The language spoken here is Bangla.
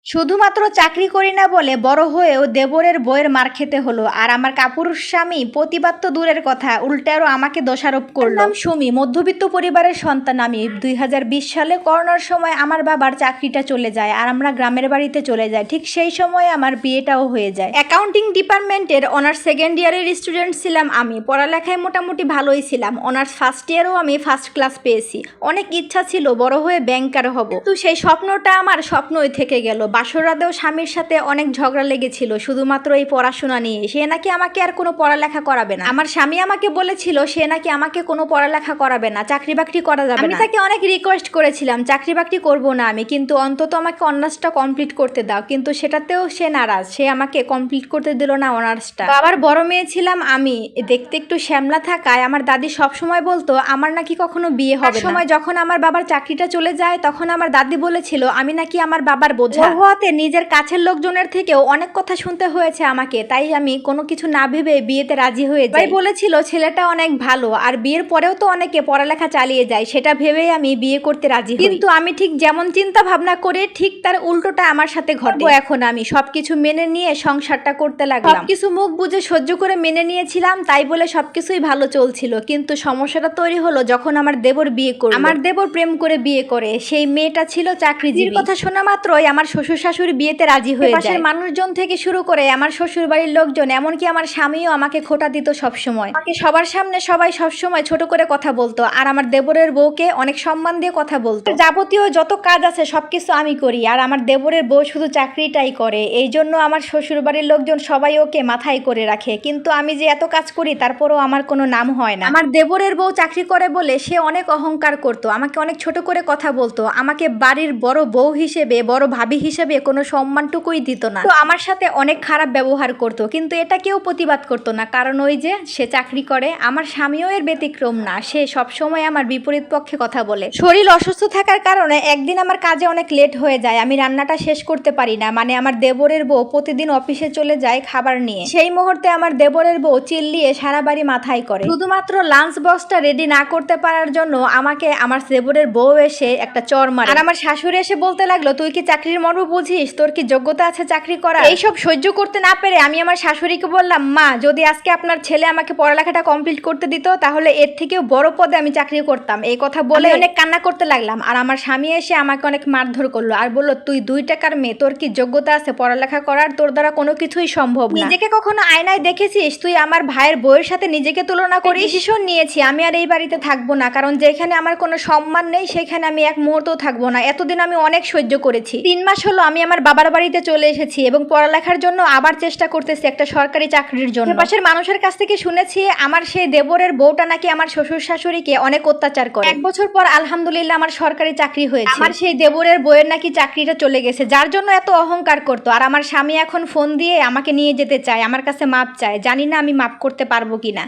শুধুমাত্র চাকরি করি না বলে বড় হয়েও দেবরের বউয়ের মার খেতে হলো। আর আমার কাপুরুষ স্বামী প্রতিবাদ তো দূরের কথা, উল্টে আরও আমাকে দোষারোপ করলো। নাম সুমি, মধ্যবিত্ত পরিবারের সন্তান আমি। 2020 সালে করোনার সময় আমার বাবার চাকরিটা চলে যায় আর আমরা গ্রামের বাড়িতে চলে যাই। ঠিক সেই সময় আমার বিয়েটাও হয়ে যায়। অ্যাকাউন্টিং ডিপার্টমেন্টের অনার্স সেকেন্ড ইয়ারের স্টুডেন্ট ছিলাম আমি। পড়ালেখায় মোটামুটি ভালোই ছিলাম। অনার্স ফার্স্ট ইয়ারেও আমি ফার্স্ট ক্লাস পেয়েছি। অনেক ইচ্ছা ছিল বড় হয়ে ব্যাংকার হব, তো সেই স্বপ্নটা আমার স্বপ্নই থেকে গেল। বাসরাতেও স্বামীর সাথে অনেক ঝগড়া লেগেছিল শুধুমাত্র এই পড়াশোনা নিয়ে। সে নাকি আমাকে আর কোনো পড়ালেখা করাবে না। আমার স্বামী আমাকে বলেছিল সে নাকি আমাকে কোনো পড়ালেখা করাবে না, চাকরি বাকরি করা যাবে না। আমি তাকে অনেক রিকোয়েস্ট করেছিলাম চাকরি বাকরি করবো না আমি, কিন্তু অন্তত আমাকে অনার্সটা কমপ্লিট করতে দাও, কিন্তু সেটাতেও সে নারাজ। সে আমাকে কমপ্লিট করতে দিল না অনার্সটা। বাবার বড় মেয়ে ছিলাম আমি, দেখতে একটু শ্যামলা থাকায় আমার দাদি সবসময় বলতো আমার নাকি কখনো বিয়ে হবে না। সময় যখন আমার বাবার চাকরিটা চলে যায় তখন আমার দাদি বলেছিল আমি নাকি আমার বাবার বোঝা। হওয়াতে নিজের কাছের লোকজনের থেকেও অনেক কথা শুনতে হয়েছে আমাকে, তাই আমি কোনো কিছু না ভেবে বিয়েতে রাজি হয়ে যাই। বলেছিল ছেলেটা অনেক ভালো আর বিয়ের পরেও তো অনেকে পড়ালেখা চালিয়ে যায়, সেটা ভেবেই আমি বিয়ে করতে রাজি হই। কিন্তু আমি ঠিক যেমন চিন্তা ভাবনা করে ঠিক তার উল্টোটা আমার সাথে ঘটে। এখন আমি সবকিছু মেনে নিয়ে সংসারটা করতে লাগলাম। সবকিছু মুখ বুঝে সহ্য করে মেনে নিয়েছিলাম, তাই বলে সবকিছুই ভালো চলছিল। কিন্তু সমস্যাটা তৈরি হলো যখন আমার দেবর বিয়ে করলো। আমার দেবর প্রেম করে বিয়ে করে, সেই মেয়েটা ছিল চাকরিজীবী। কথা শোনা মাত্রই আমার শ্বশুর শাশুড়ি বিয়েতে রাজি হয়ে যায়। পাশের মানুষজন থেকে শুরু করে আমার শ্বশুর বাড়ির লোকজন, এমনকি আমার স্বামীও আমাকে খোঁটা দিত সবসময়। আমাকে সবার সামনে সবাই সবসময় ছোট করে কথা বলতো, আর আমার দেবরের বউকে অনেক সম্মান দিয়ে কথা বলতো। যাবতীয় যত কাজ আছে সবকিছু আমি করি, আর আমার দেবরের বউ শুধু চাকরিটাই করে। এই জন্য আমার শ্বশুর বাড়ির লোকজন সবাই ওকে মাথায় করে রাখে। কিন্তু আমি যে এত কাজ করি তারপরও আমার কোনো নাম হয় না। আমার দেবরের বউ চাকরি করে বলে সে অনেক অহংকার করতো, আমাকে অনেক ছোট করে কথা বলতো, আমাকে বাড়ির বড় বউ হিসেবে বড় ভাবি হিসেবে কোনো সম্মানটুকুই দিত না। তো আমার সাথে অনেক খারাপ ব্যবহার করতো, কিন্তু এটা কেউ প্রতিবাদ করতো না, কারণ ওই যে সে চাকরি করে। আমার স্বামীও এর ব্যতিক্রম না, সে সবসময় আমার বিপরীত পক্ষে কথা বলে। শরীর অসুস্থ থাকার কারণে একদিন আমার কাজে অনেক লেট হয়ে যায়, আমি রান্নাটা শেষ করতে পারি না। মানে আমার দেবরের বউ প্রতিদিন অফিসে চলে যায় খাবার নিয়ে। সেই মুহূর্তে আমার দেবরের বউ চিল্লিয়ে সারা বাড়ি মাথায় করে। শুধুমাত্র লাঞ্চ বক্সটা রেডি না করতে পারার জন্য আমাকে আমার দেবরের বউ এসে একটা চর মারে। আর আমার শাশুড়ি এসে বলতে লাগলো তুই কি চাকরির মর্ম বুঝিস, তোর কি যোগ্যতা আছে চাকরি করা? এইসব সহ্য করতে না পেরে আমি আমার শাশুড়িকে বললাম মা, যদি আজকে আপনার ছেলে আমাকে পড়ালেখাটা কমপ্লিট করতে দিত তাহলে এর থেকেও বড় পদে আমি চাকরি করতাম। এই কথা বলে অনেক কান্না করতে লাগলাম। আর আমার স্বামী এসে আমাকে অনেক মারধর করলো আর বললো তুই 2 টাকার মেয়ে, তোর কি যোগ্যতা আছে পড়ালেখা করার? তোর দ্বারা কোনো কিছুই সম্ভব না। নিজেকে কখনো আয়নায় দেখেছিস তুই আমার ভাইয়ের বউয়ের সাথে নিজেকে তুলনা করিস? ডিসিশন নিয়েছি আমি আর এই বাড়িতে থাকবো না, কারণ যেখানে আমার কোনো সম্মান নেই সেখানে আমি এক মুহূর্তও থাকবো না। এতদিন আমি অনেক সহ্য করেছি। 3 মাস হলো আমি আমার বাবার বাড়িতে চলে এসেছি এবং পড়ালেখার জন্য আবার চেষ্টা করতেছি একটা সরকারি চাকরির জন্য। পাশের মানুষের কাছ থেকে শুনেছি আমার সেই দেবরের বউটা নাকি আমার শ্বশুর শাশুড়িকে অনেক অত্যাচার করে। 1 বছর পর আলহামদুলিল্লাহ আমার সরকারি চাকরি হয়েছে। আমার সেই দেবরের বউয়ের নাকি চাকরিটা চলে গেছে, যার জন্য এত অহংকার করতো। আর আমার স্বামী এখন ফোন দিয়ে আমাকে নিয়ে যেতে চায়, আমার কাছে মাপ চায়। জানি না আমি মাপ করতে পারবো কিনা।